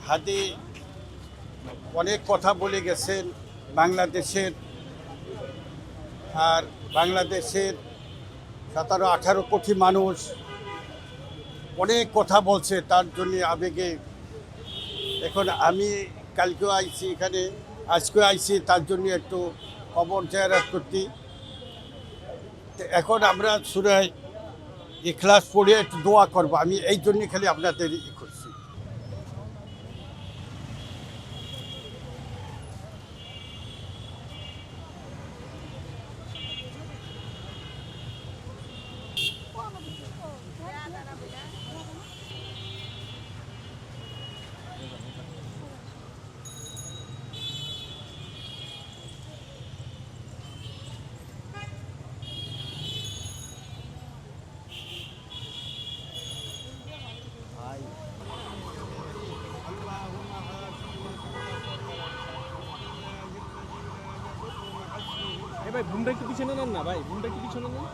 হাদি অনেক কথা বলে গেছেন বাংলাদেশের, আর বাংলাদেশের 17-18 কোটি মানুষ অনেক কথা বলছে তার জন্য আবেগে। এখন আমি কালকেও আইছি এখানে, আজকেও আইছি তার জন্য একটু খবর জায়রাত করতে। তো এখন আমরা সূরা ইখলাস পড়ে একটু দোয়া করব, আমি এই জন্য খালি আপনাদের করছি। ভাই ঘুমটা একটু পিছনে নেন না, ভাই ঘুমটা একটু পিছনে নেন।